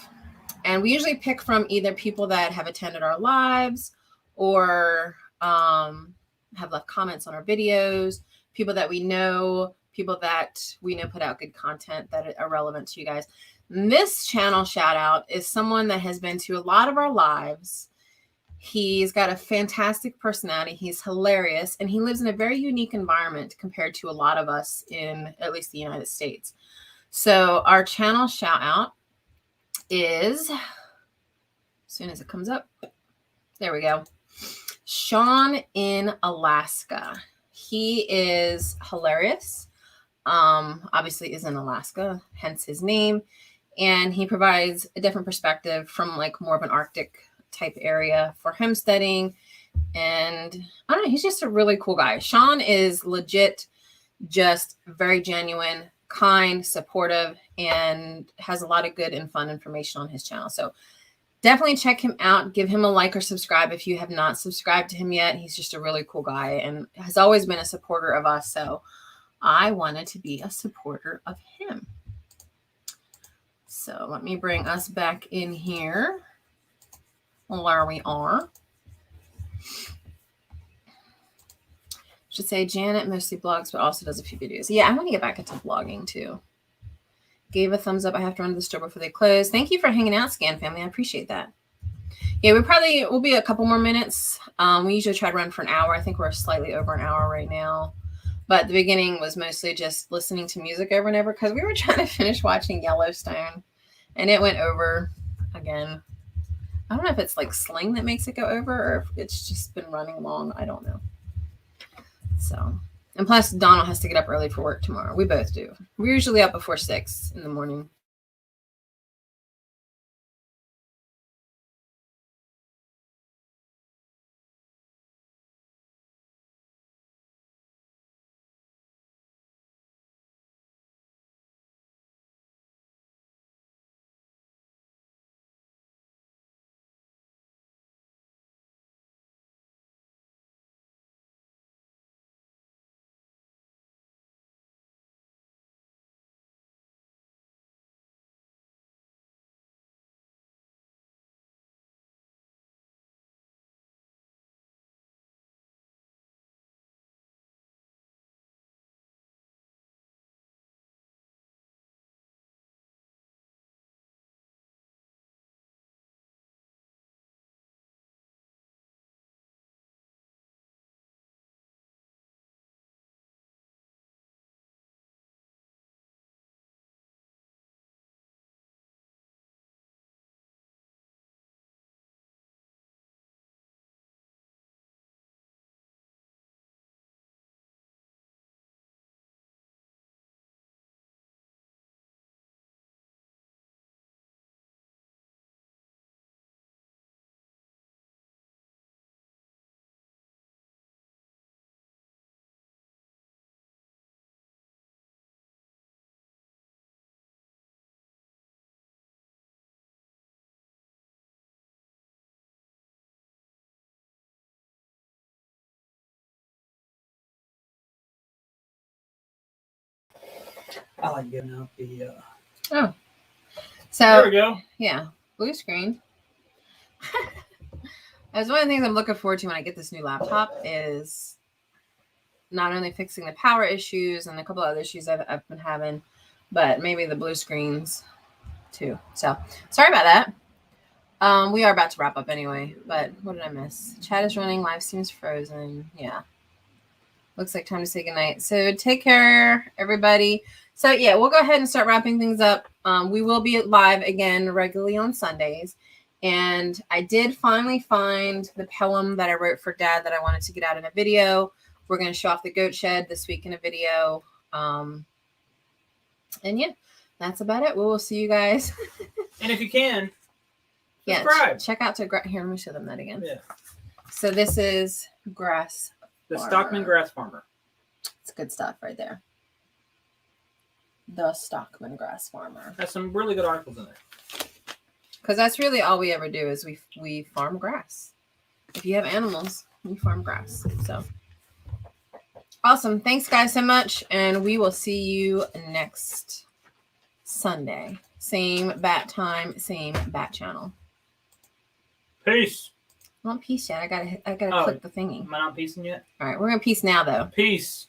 And we usually pick from either people that have attended our lives or have left comments on our videos, people that we know put out good content that are relevant to you guys. And this channel shout out is someone that has been to a lot of our lives. He's got a fantastic personality. He's hilarious. And he lives in a very unique environment compared to a lot of us in at least the United States. So our channel shout out is, as soon as it comes up, there we go. Sean in Alaska. He is hilarious. Obviously is in Alaska, hence his name. And he provides a different perspective from like more of an Arctic type area for homesteading. And I don't know, he's just a really cool guy. Sean is legit, just very genuine, kind, supportive, and has a lot of good and fun information on his channel. So definitely check him out. Give him a like or subscribe if you have not subscribed to him yet. He's just a really cool guy and has always been a supporter of us. So I wanted to be a supporter of him. So let me bring us back in here where we are. Should say Janet mostly blogs, but also does a few videos. Yeah, I want to get back into blogging too. Gave a thumbs up. I have to run to the store before they close. Thank you for hanging out, Scan Family. I appreciate that. Yeah, we'll be a couple more minutes. We usually try to run for an hour. I think we're slightly over an hour right now. But the beginning was mostly just listening to music over and over because we were trying to finish watching Yellowstone. And it went over again. I don't know if it's like sling that makes it go over or if it's just been running long. I don't know. So, and plus Donald has to get up early for work tomorrow. We both do. We're usually up before 6 in the morning. I like giving out the. Oh, so there we go. Yeah, blue screen. As one of the things I'm looking forward to when I get this new laptop is not only fixing the power issues and a couple other issues I've been having, but maybe the blue screens too. So sorry about that. We are about to wrap up anyway, but what did I miss? Chat is running, live stream's frozen. Yeah. Looks like time to say goodnight. So take care, everybody. So yeah, we'll go ahead and start wrapping things up. We will be live again regularly on Sundays. And I did finally find the poem that I wrote for Dad that I wanted to get out in a video. We're going to show off the goat shed this week in a video. And yeah, that's about it. We will see you guys. And if you can, yeah, subscribe. Check out to here. Let me show them that again. Yeah. So this is grass. The Stockman Grass Farmer. It's good stuff right there. The Stockman Grass Farmer. Has some really good articles in there. Because that's really all we ever do is we farm grass. If you have animals, we farm grass. So awesome. Thanks guys so much. And we will see you next Sunday. Same bat time, same bat channel. Peace. I want peace yet. I gotta click the thingy. Am I not peacing yet? All right, we're gonna peace now though. Peace.